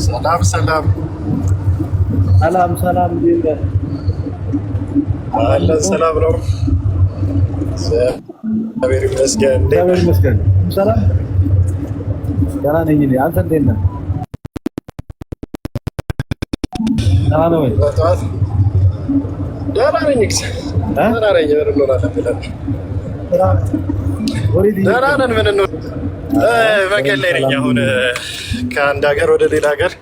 ሰላም ሰላም ሰላም ሰላም እንዴት ነህ? አለን ሰላም ነው። እግዚአብሔር ይመስገን። እግዚአብሔር ይመስገን። ሰላም ደህና ነኝ እኔ። አንተ እንዴት ነህ? ደህና ነህ ወይ? ጠዋት ደህና ነኝ። ደህና ነኝ። ምን እንሆናለን ብላችሁ ደህና ነን። ምን እንሆን መንገድ ላይ ነኝ አሁን ከአንድ ሀገር ወደ ሌላ ሀገር።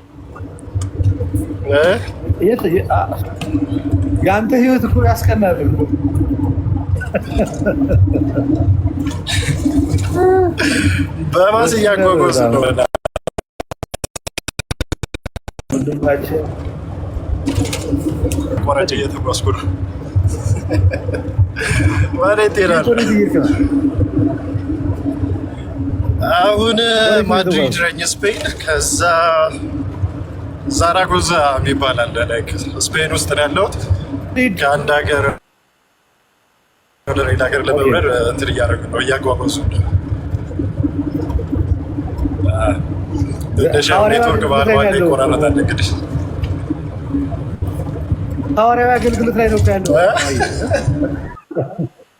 የአንተ ህይወት እኮ ያስቀናል። በባስ እያጓጓዝ ነው። ቆራጭ እየተጓዝኩ ነው። ወዴት ትሄዳለህ? አሁን ማድሪድ ነኝ ስፔን። ከዛ ዛራጎዛ የሚባል አለ ስፔን ውስጥ ነው ያለሁት። ከአንድ ሀገር ወደ ሌላ ሀገር ለመብረር እንትን እያደረጉ ነው፣ እያጓጓዙ ነው። ትንሽ ኔትወርክ ባህል ላይ ይቆራረጣል። እንግዲህ ሐዋርያዊ አገልግሎት ላይ ነው ያለው።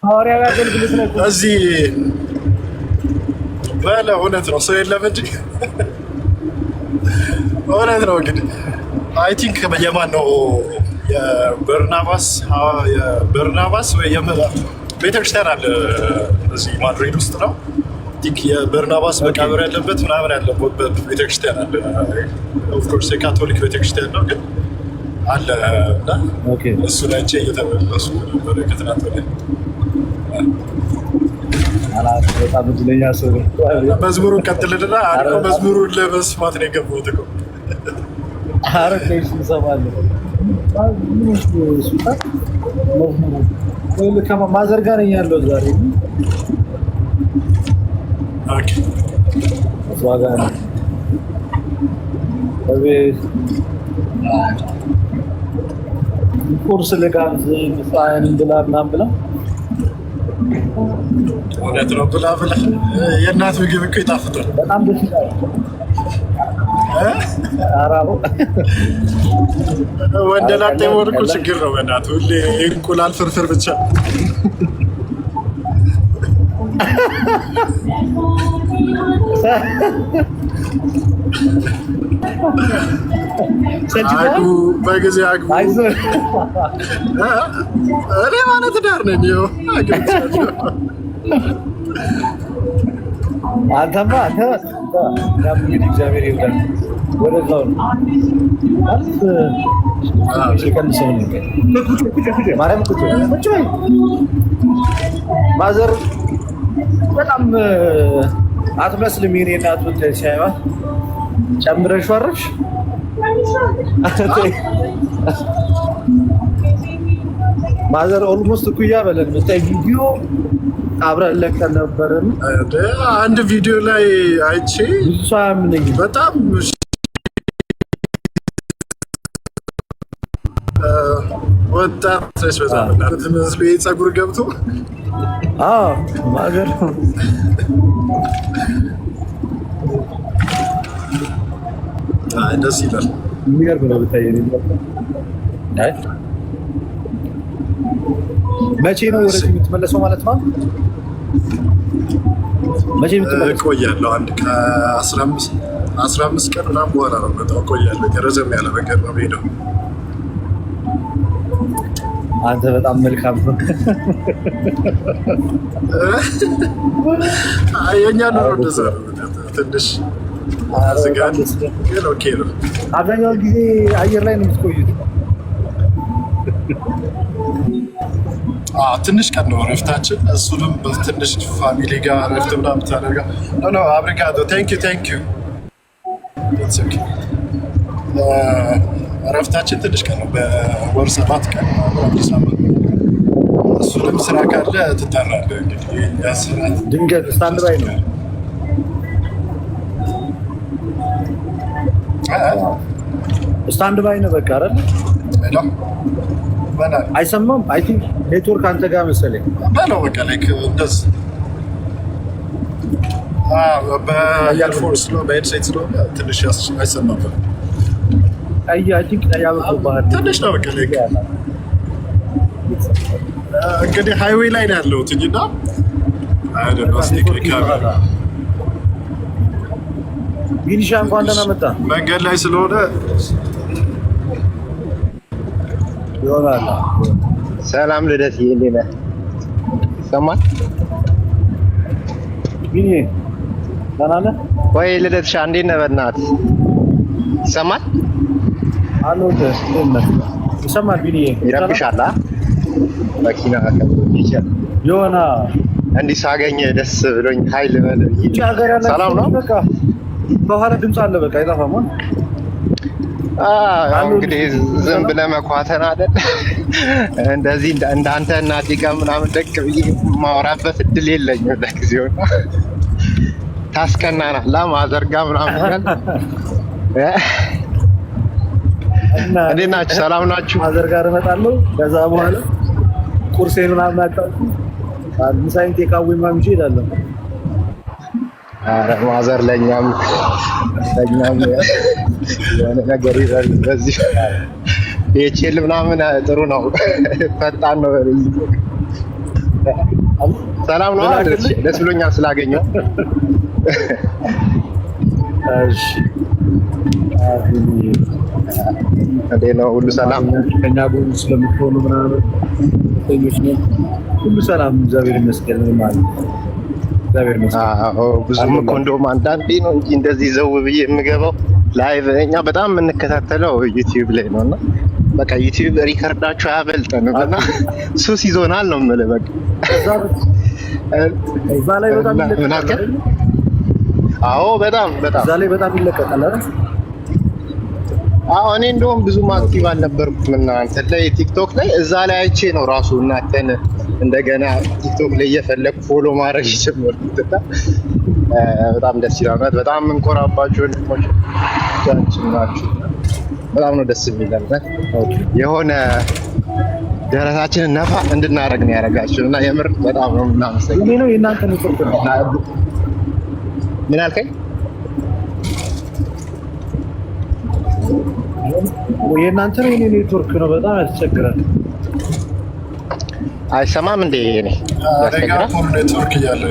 ሐዋርያዊ አገልግሎት ላይ እዚህ በለ እውነት ነው። ሰው የለም እንጂ እውነት ነው። እንግዲህ አይ ቲንክ የማን ነው የበርናባስ ወይ ቤተክርስቲያን አለ እዚህ ማድሪድ ውስጥ ነው። ቲንክ የበርናባስ መቃብር ያለበት ምናምን ያለበት ቤተክርስቲያን አለ። ኦፍኮርስ የካቶሊክ ቤተክርስቲያን ነው ግን አለ እና እሱ ላይ እየተመለሱ ነበረ ከትናንት ወዲያ። በጣም እድለኛ ሰው ነው። መዝሙሩን ቀጥልና አሪፍ መዝሙሩን ለመስማት ነው የገባሁት እኮ። ኧረ ከእሱ እንሰማለን። ማዘር ጋር ነኝ ያለው ዛሬ። ኦኬ እሷ ጋር ነው ቁርስ ልጋብዝ ምሳዬን እንብላ ምናምን ብላ። እውነት ነው ብላ የእናት ምግብ እኮ ይጣፍጣል። በጣም ደስ ይላል። ወንደ ላጤ መሆን እኮ ችግር ነው በእናትህ። ሁሌ እንቁላል ፍርፍር ብቻ አግቡ፣ በጊዜ አግቡ። እኔ ማለት ዳር ነኝ። አንተማ እንግዲህ እግዚአብሔር ይርዳል። ወደዛው ማርያም ቁጭ በይ። ማዘር በጣም አትመስልም። የእኔ እናት ብታይ ሲያዩት ጨምረሽ አረፍሽ። ማዘር ኦልሞስት እኩያ በለን ብታይ ቪዲዮ አብረን ለቀን ነበርን። አንድ ቪዲዮ ላይ አይቼ በጣም ወጣት ነች። በጣም ትመስሉ ፀጉር ገብቶ ማዘር ደስ ይላል። የሚገርም ነው ብታይ። መቼ ነው ወደዚህ የምትመለሰው ማለት ነው? መቼ የምትመለሰው? እቆያለሁ አንድ ከ15 ቀን ምናምን በኋላ ነው የምመጣው። እቆያለሁ። ረዘም ያለ መንገድ ነው የምሄደው። አንተ በጣም መልካም ነው። የእኛ ኑሮ እንደዛ ነው። ትንሽ ስጋት ግን ኦኬ ነው። አብዛኛውን ጊዜ አየር ላይ ነው የምትቆዩት? ትንሽ ቀን ነው እረፍታችን። እሱንም በትንሽ ፋሚሊ ጋር እረፍት ምናምን ታደርጋ አብሪካዶ ቴንክ ዩ እረፍታችን ትንሽ ቀን ነው። በወር 7 ቀን አዲስ አበባ። እሱንም ስራ ካለ ትጠራለህ። እንግዲህ ያስራት ድንገት ስታንድ ባይ ነው። ስታንድ ባይ ነው በቃ አይደል? አይሰማም። አይ ቲንክ ኔትወርክ አንተ ጋር መሰለኝ በለው። በቃ ላይክ እንደዚህ በኢየርፎን ስለሆነ በሄድሴት ስለሆነ ትንሽ አይሰማም። ቀያችን ቀያበቁ ባህል ትንሽ ነው በቃ እንግዲህ ሃይዌይ ላይ ነው ያለሁት እንጂና ቢኒሻ እንኳን ደህና መጣ። መንገድ ላይ ስለሆነ ይሆናል። ሰላም ልደት ይሄኔ ይሰማል ቢኒ ደህና ነህ ወይ? ልደት ሻንዴ ነህ? በእናትህ ይሰማል? አሎት ይሰማል። ቢኒ ይረብሻል። መኪና ይችላል ዮና እንዲህ ሳገኘ ደስ ብሎኝ ኃይል በል። ሰላም ነው። በቃ በኋላ ድምፅ አለ። በቃ አይጠፋም። እንግዲህ ዝም ብለህ መኳተን አይደል? እንደዚህ እንዳንተ እናቴ ጋር ምናምን ደቅ ብዬ ማውራበት እድል የለኝም ለጊዜው። ታስቀናናለህ ማዘርጋ ምናምን እንዴት ናችሁ? ሰላም ናችሁ? ማዘር ጋር እመጣለሁ። ከዛ በኋላ ቁርሴን ምናምን አጣጥኩ ምሳዬን ቴካዌ ምናምን ይዤ እሄዳለሁ። ኧረ ማዘር ለእኛም የሆነ ነገር ይበል። በዚህ ፒኤችኤል ምናምን ጥሩ ነው፣ ፈጣን ነው። ሰላም ነው። ደስ ብሎኛል ስላገኘው። እሺ እንዴት ነው? ሁሉ ሰላም? ከእኛ ጎን ስለምትሆኑ ምናምን ሁሉ ሰላም፣ እግዚአብሔር ይመስገን ማለት ነው። እግዚአብሔር ይመስገን። ብዙም እኮ እንደውም አንዳንዴ ነው እንጂ እንደዚህ ዘው ብዬ የምገባው ላይቭ። እኛ በጣም የምንከታተለው ዩቲዩብ ላይ ነው እና በቃ ዩቲዩብ ሪከርዳቸው አያበልጠንም እና ሱስ ይዞናል ነው የምልህ። በቃ እዛ ላይ በጣም ይለቀቃል። አዎ በጣም እዛ ላይ በጣም ይለቀቃል አይደል? እኔ እንደውም ብዙም አክቲቭ አልነበርኩም እና እንትን ላይ ቲክቶክ ላይ እዛ ላይ አይቼ ነው ራሱ እናንተን እንደገና ቲክቶክ ላይ እየፈለኩ ፎሎ ማድረግ የጀመርኩት እና በጣም ደስ ይላል። በጣም የምንኮራባችሁ ወንድሞቻችን ናችሁ። በጣም ነው ደስ የሚለን። የሆነ ደረታችንን ነፋ እንድናደርግ ነው ያደረጋችሁ እና የምር በጣም ነው የምናመሰግነው። እኔ ነው የእናንተ ኔትወርክ ነው። ምን አልከኝ? የእናንተ ነው የኔ ኔትወርክ ነው። በጣም ያስቸግራል። አይሰማም እንዴ? እኔ ያስቸግራል። ኔትወርክ እያለ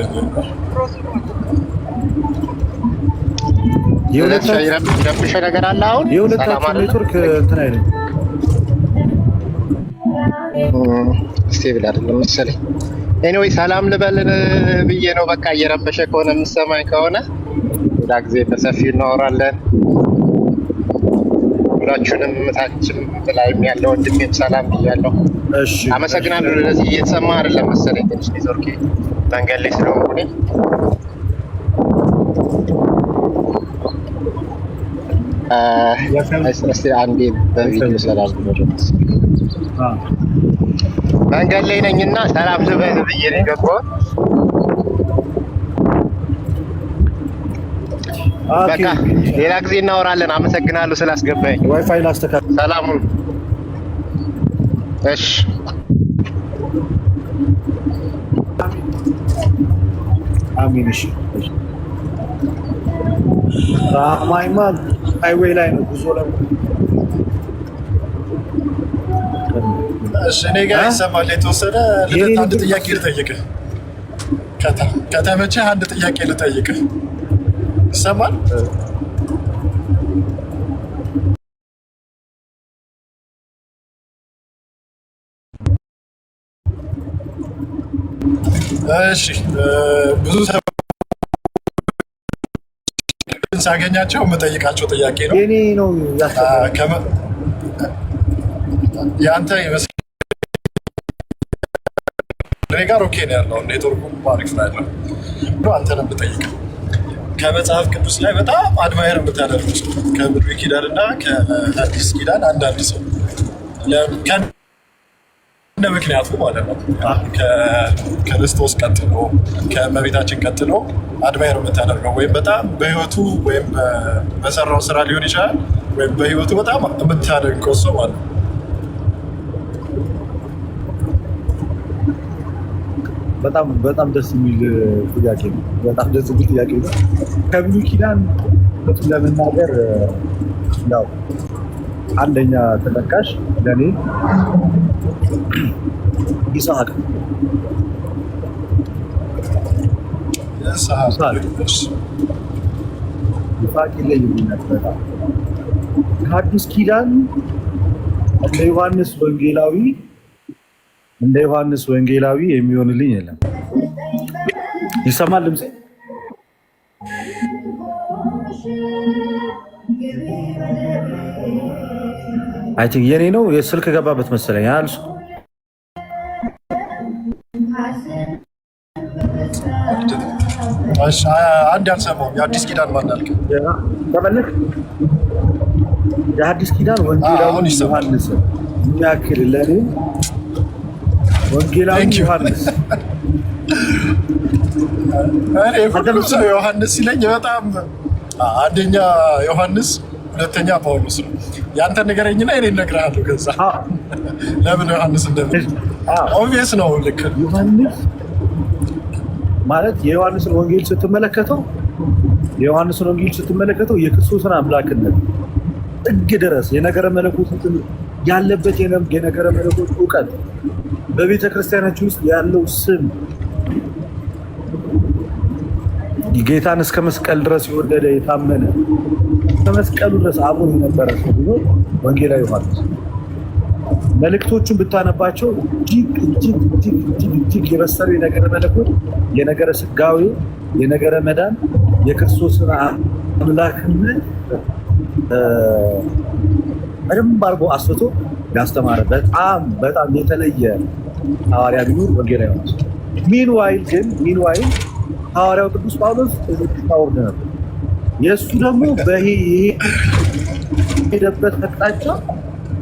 የረብሽ ነገር አለ። አሁን የሁለታችሁ ኔትወርክ እንትን አይደለም ስቴብል አይደለም መሰለኝ። ኤኒዌይ ሰላም ልበልን ብዬ ነው። በቃ እየረበሸ ከሆነ የምትሰማኝ ከሆነ ሌላ ጊዜ በሰፊው እናወራለን። ሁላችሁንም ታችም ላይም ያለው ወንድሜም ሰላም ብያለሁ። እሺ አመሰግናለሁ። ለዚህ እየተሰማ አይደለም መሰለኝ ትንሽ ኔትወርክ መንገድ ላይ ስለሆንኩ እኔ እስኪ አንዴ በቪዲዮ ሰላም ብሎ መንገድ ላይ ነኝና ሰላም ልበል ብዬ ነው የገባሁት። በቃ ሌላ ጊዜ እናወራለን። አመሰግናለሁ ስላስገባኝ። ዋይፋይ ላስተካክል። ሰላሙን እሺ። አሚን። እሺ ራማይማ ሃይዌይ ላይ ነው ጉዞ ላይ። እሺ እኔ ጋር ይሰማል የተወሰነ። ልደት አንድ ጥያቄ ልጠይቅህ፣ ከተመቸህ አንድ ጥያቄ ልጠይቅህ። ይሰማል? እሺ ብዙ ሳገኛቸው የምጠይቃቸው ጥያቄ ነው። የኔ ነው የአንተ ይመስል እኔ ጋር ኦኬ ነው ያለው፣ ኔትወርኩ አሪፍ ነው ያለው። አንተ ነው የምጠይቀው ከመጽሐፍ ቅዱስ ላይ በጣም አድማየር የምታደርጉት ከብሉይ ኪዳን እና ከአዲስ ኪዳን አንዳንድ ሰው እንደ ምክንያቱ ማለት ነው ከክርስቶስ ቀጥሎ ከእመቤታችን ቀጥሎ አድማየር የምታደርገው ወይም በጣም በህይወቱ ወይም በሰራው ስራ ሊሆን ይችላል ወይም በህይወቱ በጣም የምታደንቀው ሰው ማለት ነው። በጣም ደስ የሚል ጥያቄ ነው። በጣም ደስ የሚል ጥያቄ ነው። ከብሉይ ኪዳን ለመናገር ያው አንደኛ ተጠቃሽ ለኔ ይስሐቅ ይስሐቅ ይለይልኛል በጣም ከአዲስ ኪዳን እንደ ዮሐንስ ወንጌላዊ የሚሆንልኝ የለም። ይሰማል ድምጼ? አይ ቲንክ የኔ ነው የስልክ ገባበት መሰለኝ። አልሱ አንድ ያልሰማው የአዲስ ኪዳን ማን አልክ? ተመለክ የአዲስ ኪዳን ወንጌላዊ ዮሐንስ የሚያክል ለኔ ወንጌላዊ ዮሐንስ እኔ ሁሉም ሰው ዮሐንስ ሲለኝ በጣም አንደኛ ዮሐንስ ሁለተኛ ጳውሎስ ነው። ያንተ ንገረኝና እኔ እነግርሃለሁ። ከዛ ለምን ዮሐንስ እንደምን ኦብቪየስ ነው። ልክ ዮሐንስ ማለት የዮሐንስን ወንጌል ስትመለከተው የክርስቶስን አምላክነት ጥግ ድረስ የነገረ መለኮት ያለበት የነገረ መለኮት እውቀት በቤተ ክርስቲያናችን ውስጥ ያለው ስም ጌታን እስከ መስቀል ድረስ የወደደ የታመነ እስከ መስቀሉ ድረስ አብሮ የነበረ ሰው ቢሆን ወንጌላዊ ዮሐንስ። መልእክቶቹን ብታነባቸው እጅግ የበሰሉ የነገረ መለኮት፣ የነገረ ስጋዌ፣ የነገረ መዳን፣ የክርስቶስን አምላክነት በደንብ አድርጎ አስፍቶ ያስተማረ በጣም የተለየ ሐዋርያ ቢኖር ወንጌላዊ ዮሐንስ። ሚንዋይል ሐዋርያው ቅዱስ ጳውሎስ ታወርድ ነበር። የእሱ ደግሞ በሄደበት አቅጣጫ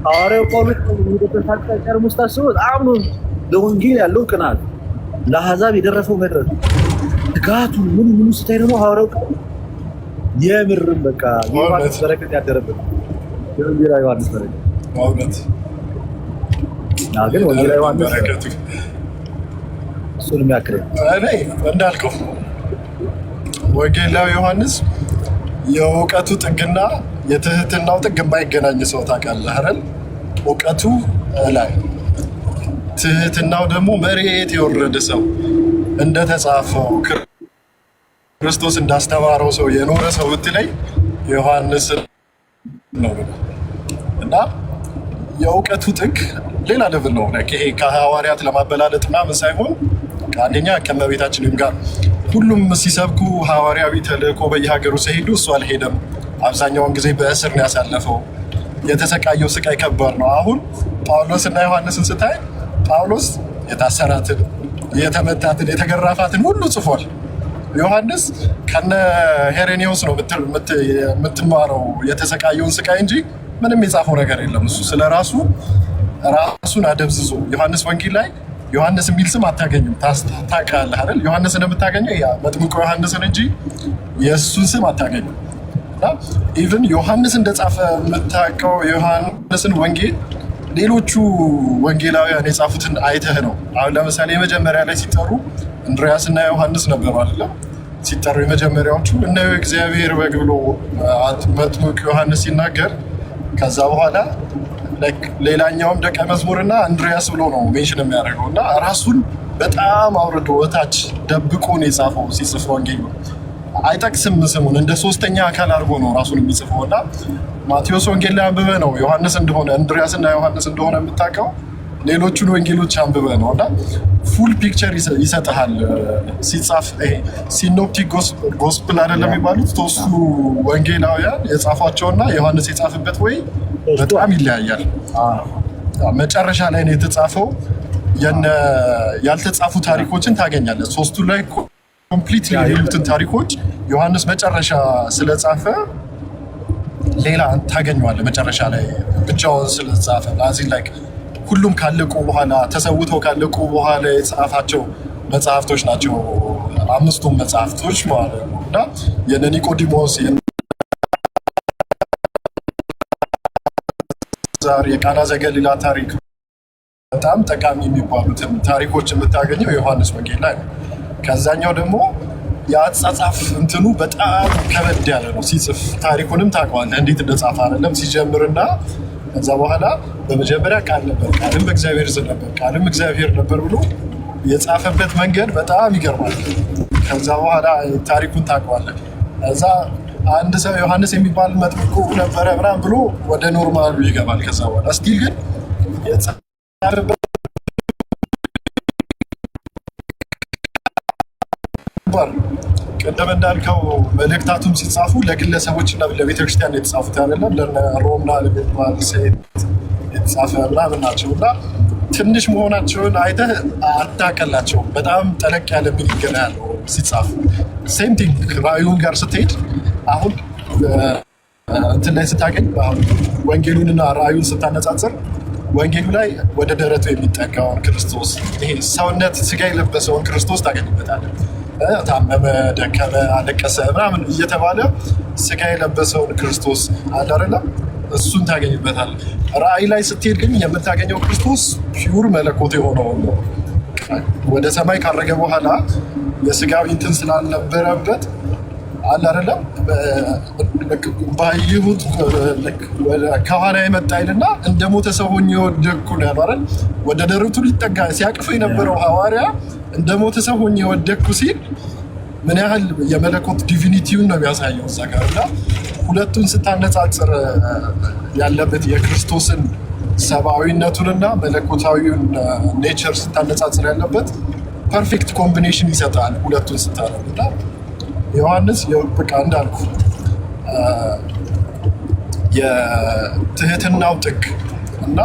ሐዋርያው ጳውሎስ በሄደበት አቅጣጫ ደግሞ ስታስበው በጣም ነው ለወንጌል ያለው ቅናት፣ ለአሕዛብ የደረሰው መድረስ፣ ትጋቱ ምኑ ስታይ ደግሞ ሐዋርያው የምርም በቃ የዮሐንስ በረከት ያደረበት የወንጌላዊ ዮሐንስ በረከት ማለት ግን ወንጌላዊ ዮሐንስ እሱን የሚያክል እኔ እንዳልከው ወንጌላዊ ዮሐንስ የእውቀቱ ጥግና የትህትናው ጥግ የማይገናኝ ሰው ታውቃለህ አይደል? እውቀቱ ላይ ትህትናው ደግሞ መሬት የወረደ ሰው እንደተጻፈው ክርስቶስ እንዳስተማረው ሰው የኖረ ሰው ብትለኝ ዮሐንስ ነው። እና የእውቀቱ ጥግ ሌላ ለብል ነው። ይሄ ከሐዋርያት ለማበላለጥ ምናምን ሳይሆን አንደኛ ከእመቤታችንም ጋር ሁሉም ሲሰብኩ ሐዋርያዊ ተልእኮ በየሀገሩ ሲሄዱ እሱ አልሄደም። አብዛኛውን ጊዜ በእስር ነው ያሳለፈው። የተሰቃየው ስቃይ ከባድ ነው። አሁን ጳውሎስ እና ዮሐንስን ስታይ ጳውሎስ የታሰራትን፣ የተመታትን፣ የተገራፋትን ሁሉ ጽፏል። ዮሐንስ ከነ ሄሬኔዎስ ነው የምትማረው የተሰቃየውን ስቃይ እንጂ ምንም የጻፈው ነገር የለም። እሱ ስለ ራሱን አደብዝዞ ዮሐንስ ወንጌል ላይ ዮሐንስ የሚል ስም አታገኝም። ታውቃለህ አይደል? ዮሐንስ እንደምታገኘው ያ መጥምቁ ዮሐንስን እንጂ የእሱን ስም አታገኝም። እና ኢቭን ዮሐንስ እንደጻፈ የምታውቀው ዮሐንስን ወንጌል ሌሎቹ ወንጌላውያን የጻፉትን አይተህ ነው። አሁን ለምሳሌ የመጀመሪያ ላይ ሲጠሩ እንድርያስ እና ዮሐንስ ነበሩ አይደለም? ሲጠሩ የመጀመሪያዎቹ እነ እግዚአብሔር በግ ብሎ መጥምቁ ዮሐንስ ሲናገር ከዛ በኋላ ሌላኛውም ደቀ መዝሙርና እንድርያስ ብሎ ነው ሜንሽን የሚያደርገው እና ራሱን በጣም አውርዶ እታች ደብቆ ነው የጻፈው። ሲጽፍ ወንጌል አይጠቅስም ስሙን፣ እንደ ሶስተኛ አካል አድርጎ ነው ራሱን የሚጽፈው። እና ማቴዎስ ወንጌል ላይ አንብበ ነው ዮሐንስ እንደሆነ እንድርያስ እና ዮሐንስ እንደሆነ የምታውቀው ሌሎቹን ወንጌሎች አንብበ ነው። እና ፉል ፒክቸር ይሰጥሃል ሲጻፍ። ሲኖፕቲክ ጎስፕል አይደለም የሚባሉት ሶስቱ ወንጌላውያን የጻፏቸውና ዮሐንስ የጻፈበት ወይ በጣም ይለያያል። መጨረሻ ላይ ነው የተጻፈው። ያልተጻፉ ታሪኮችን ታገኛለህ። ሶስቱ ላይ ኮምፕሊት የሌሉትን ታሪኮች ዮሐንስ መጨረሻ ስለጻፈ ሌላ ታገኘዋለህ። መጨረሻ ላይ ብቻውን ስለጻፈ አዚን ላይ ሁሉም ካለቁ በኋላ ተሰውተው ካለቁ በኋላ የጻፋቸው መጽሐፍቶች ናቸው። አምስቱም መጽሐፍቶች ማለት ነው። እና የነ ኒቆዲሞስ የቃና ዘገሊላ ታሪክ በጣም ጠቃሚ የሚባሉትን ታሪኮች የምታገኘው ዮሐንስ ወንጌል ላይ ነው። ከዛኛው ደግሞ የአጻጻፍ እንትኑ በጣም ከበድ ያለ ነው። ሲጽፍ ታሪኩንም ታውቀዋለህ እንዴት እንደጻፈ አይደለም ሲጀምርና ከዛ በኋላ በመጀመሪያ ቃል ነበር፣ ቃልም በእግዚአብሔር ዘንድ ነበር፣ ቃልም እግዚአብሔር ነበር ብሎ የጻፈበት መንገድ በጣም ይገርማል። ከዛ በኋላ ታሪኩን ታውቀዋለህ። ከዛ አንድ ሰው ዮሐንስ የሚባል መጥምቁ ነበረ ምናምን ብሎ ወደ ኖርማሉ ይገባል። ከዛ በኋላ ስቲል ግን የጻፈበት ቀደም እንዳልከው መልእክታቱም ሲጻፉ ለግለሰቦች እና ለቤተክርስቲያን የተጻፉት አይደለም፣ ለሮምና ለሚባል ሴት የተጻፈ ምናምን ናቸው እና ትንሽ መሆናቸውን አይተህ አታቀላቸውም። በጣም ጠለቅ ያለ ሚኒንግ ያለው ሲጻፉ ሴም ቲንግ ራእዩን ጋር ስትሄድ አሁን እንትን ላይ ስታገኝ ወንጌሉንና ራእዩን ስታነጻጽር ወንጌሉ ላይ ወደ ደረቱ የሚጠጋውን ክርስቶስ ይሄ ሰውነት ስጋ የለበሰውን ክርስቶስ ታገኝበታለን። ታመመ፣ ደከመ፣ አለቀሰ ምናምን እየተባለ ስጋ የለበሰውን ክርስቶስ አለ አይደለም፣ እሱን ታገኝበታል። ራእይ ላይ ስትሄድ ግን የምታገኘው ክርስቶስ ፒውር መለኮት የሆነው ነው። ወደ ሰማይ ካረገ በኋላ የስጋዊ እንትን ስላልነበረበት አለ አይደለም፣ ባየሁት ከኋላ የመጣ አይልና እንደ ሞተ ሰው ሆኜ የወደቅኩ ነው ያለው አይደል። ወደ ደረቱ ሊጠጋ ሲያቅፈው የነበረው ሐዋርያ እንደ ሞተ ሰው ሆኜ የወደቅኩ ሲል ምን ያህል የመለኮት ዲቪኒቲውን ነው የሚያሳየው እዛ ጋር። እና ሁለቱን ስታነጻጽር ያለበት የክርስቶስን ሰብአዊነቱንና መለኮታዊውን ኔቸር ስታነጻጽር ያለበት ፐርፌክት ኮምቢኔሽን ይሰጣል ሁለቱን ስታነብ። እና ዮሐንስ በቃ እንዳልኩ የትህትናው ጥግ እና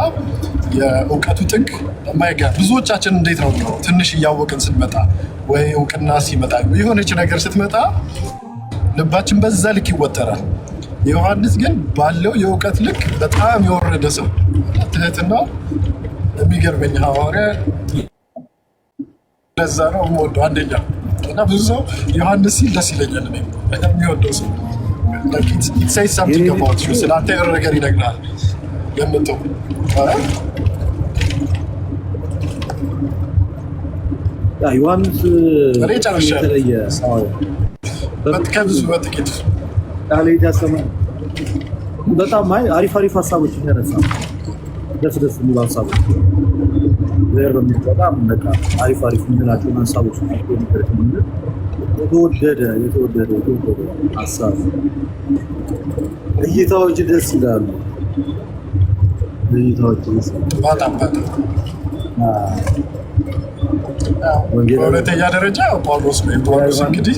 የእውቀቱ ጥግ የማይጋር ብዙዎቻችን እንዴት ነው ትንሽ እያወቅን ስንመጣ ወይ እውቅና ሲመጣ የሆነች ነገር ስትመጣ ልባችን በዛ ልክ ይወጠራል። ዮሐንስ ግን ባለው የእውቀት ልክ በጣም የወረደ ሰው፣ ትህትናው የሚገርመኝ ሐዋርያ ለዛ ነው የምወደው አንደኛ። እና ብዙ ሰው ዮሐንስ ሲል ደስ ይለኛል። እኔ የሚወደው ሰው ሳይ ሳምቲንግ አባውት ዩ ስለ አንተ የሆነ ነገር ይነግራል የምትው ዮሐንስ የተለየ ከብዙ በጥቂት በጣም አሪፍ ሀሳቦች ያነሳ፣ ደስ የሚሉ ሀሳቦች በጣም አሪፍ የምንላቸውን ሀሳቦች የተወደደ ሀሳብ እይታዎች ደስ ይላሉ። በሁለተኛ ደረጃ ጳውሎስ ነው። ጳውሎስ እንግዲህ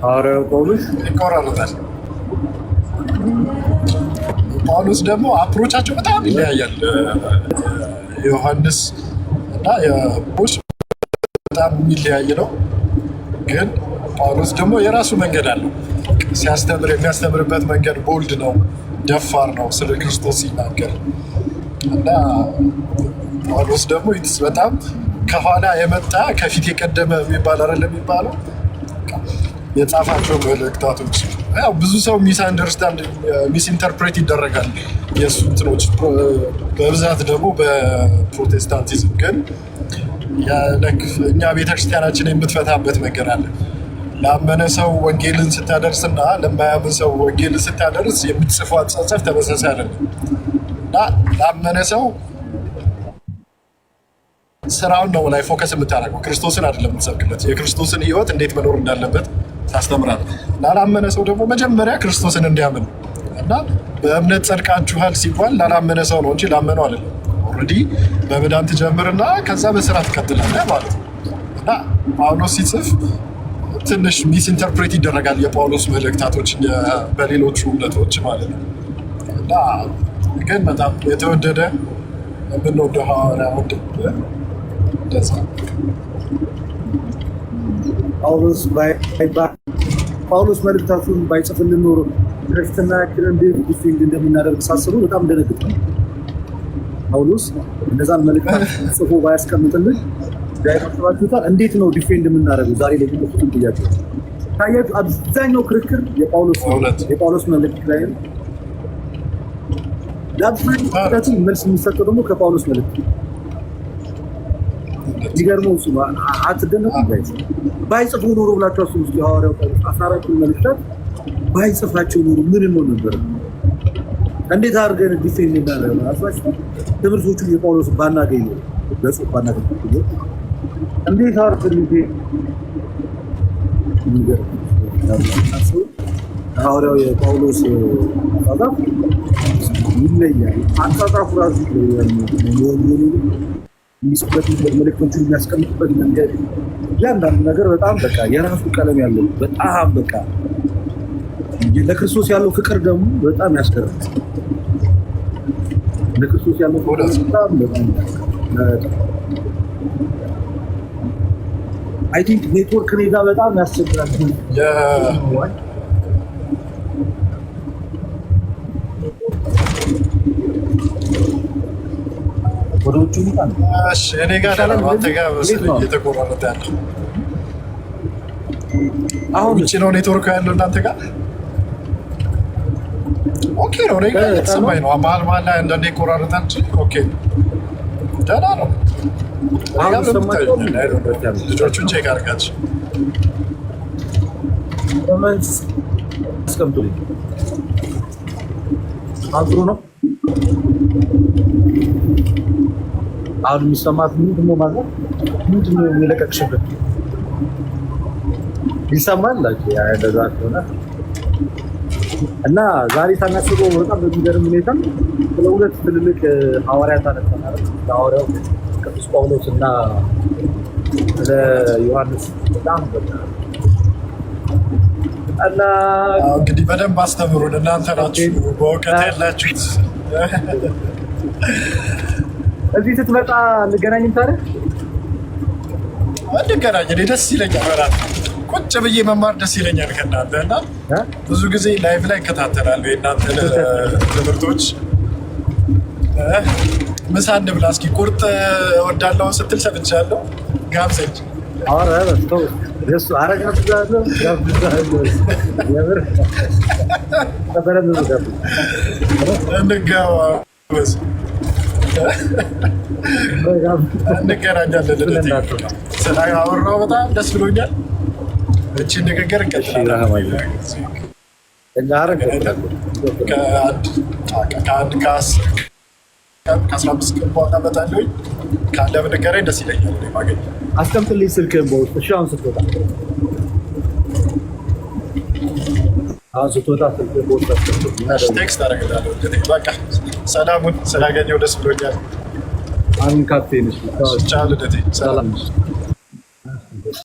ሐዋርያው ጳውሎስ ይቆራረጣል። ጳውሎስ ደግሞ አፕሮቻቸው በጣም ይለያያል። ዮሐንስ እና የጳውሎስ በጣም የሚለያይ ነው። ግን ጳውሎስ ደግሞ የራሱ መንገድ አለው። ሲያስተምር የሚያስተምርበት መንገድ ቦልድ ነው፣ ደፋር ነው ስለ ክርስቶስ ሲናገር። እና ጳውሎስ ደግሞ በጣም ከኋላ የመጣ ከፊት የቀደመ የሚባል አይደለም የሚባለው። የጻፋቸው መልእክታቶች ያው ብዙ ሰው ሚስ ኢንተርፕሬት ይደረጋል የእሱ እንትኖች፣ በብዛት ደግሞ በፕሮቴስታንቲዝም። ግን እኛ ቤተክርስቲያናችን የምትፈታበት መንገድ አለ። ላመነ ሰው ወንጌልን ስታደርስ እና ለማያምን ሰው ወንጌልን ስታደርስ የምትጽፈው አጻጻፍ ተመሳሳይ አይደለም። እና ላመነ ሰው ስራውን ነው ላይ ፎከስ የምታደርገው፣ ክርስቶስን አይደለም የምትሰብክለት። የክርስቶስን ሕይወት እንዴት መኖር እንዳለበት ታስተምራል። ላላመነ ሰው ደግሞ መጀመሪያ ክርስቶስን እንዲያምን እና በእምነት ጸድቃችኋል ሲባል ላላመነ ሰው ነው እንጂ ላመነው አይደለም። ኦልሬዲ በመዳን ትጀምርና ከዛ በስራ ትቀጥላለህ ማለት ነው። እና ጳውሎስ ሲጽፍ ትንሽ ሚስ ኢንተርፕሬት ይደረጋል የጳውሎስ መልእክታቶች በሌሎቹ እምነቶች ማለት ነው። እና ግን በጣም የተወደደ የምንወደው ሐዋርያ ወንድም እንደዛ ጳውሎስ መልእክታቱን ባይጽፍልን ኖሮ ክርስትናችንን እንዴት ዲፌንድ እንደምናደርግ ሳስበው በጣም ደነግጣለሁ። ጳውሎስ እነዛን መልእክታት ጽፎ ባያስቀምጥልን ያይታችሁታል። እንዴት ነው ዲፌንድ የምናደርገው? ዛሬ ላይ የሚጠፉትን ጥያቄ ታያችሁ። አብዛኛው ክርክር የጳውሎስ መልእክት ላይ ነው። ለአብዛኛው መልስ የሚሰጠው ደግሞ ከጳውሎስ መልእክት የሚገርመው እሱ ነው። አትደነቁ ጋይስ። ባይጽፉ ኖሮ ብላችሁ አስቡ። የሐዋርያው ጳውሎስ 14 መልእክታት ባይጽፋቸው ኖሮ ምን ነው ነበር? እንዴት አድርገን ዲፌንድ እናደርጋለን? አስባችሁ ትምህርቶቹ የጳውሎስ ባናገኝ ነው በጽሁፍ ባናገኝ ነው እንዴት አድርገን ሐዋርያው የጳውሎስ አጻጻፍ ይለያል። አጻጻፉ ራሱ ይለያል። የሚጽፍበት መልእክቶቹን የሚያስቀምጥበት መንገድ እያንዳንዱ ነገር በጣም በቃ የራሱ ቀለም ያለው በጣም በቃ ለክርስቶስ ያለው ፍቅር ደግሞ በጣም ያስገርማል። ለክርስቶስ ያለው ፍቅር በጣም አይ ቲንክ ኔትወርክ እኔ ጋር በጣም ያስቸግራል። ወደ ውጭ ይጣል። እሺ እኔ ጋር አንተ ጋር መሰለኝ እየተቆራረጠ ያለው። አሁን ውጭ ነው ኔትወርክ ያለው እናንተ ጋር? ኦኬ ነው። እኔ ጋር የተሰማኝ ነው። መሀል መሀል ላይ አንዳንዴ ይቆራረጣል እንጂ ኦኬ ደህና ነው። ልጆቹን ቼክ አድርጋቸው አስቀምጡልኝ። አንጥሩ ነው አሁን የሚሰማት ምንድን ነው ማለት ምንድን ነው የሚለቀቅሽበት ይሰማል እንደዛ ከሆነ እና ዛሬ ሳናስበው በጣም በሚገርም ሁኔታ ስለ ሁለት ትልልቅ ሐዋርያት አነሳናል። ሐዋርያው ቅዱስ ጳውሎስ እና ስለ ዮሐንስ በጣም እና እንግዲህ በደንብ አስተምሩን። እናንተ ናችሁ በእውቀት ያላችሁት። እዚህ ስትመጣ እንገናኝም ታዲያ እንገናኝ። እኔ ደስ ይለኛል። በራት ቁጭ ብዬ መማር ደስ ይለኛል ከእናንተ እና ብዙ ጊዜ ላይቭ ላይ እከታተላለሁ የእናንተ ትምህርቶች። ምሳ እንብላ እስኪ። ቁርጥ እወዳለሁ ስትል ሰምቻለሁ። ጋብዘኝ። እንገናኛለን። ስላወራሁ በጣም ደስ ብሎኛል። እቺን ንግግር እንቀጥላለን። ከ15 ቀን በኋላ እመጣለሁ። ካለ ብንገናኝ ደስ ይለኛል። ማገኝ አስቀምጥልኝ ስልክህን በውስጥ። እሺ አሁን ስትወጣ ስልክህን በውስጥ ቴክስት አደርግልሃለሁ። በቃ ሰላሙን ስላገኘሁ ደስ ብሎኛል። አንድ ካፌ ነሽ። ቻው ልደቴ። ሰላም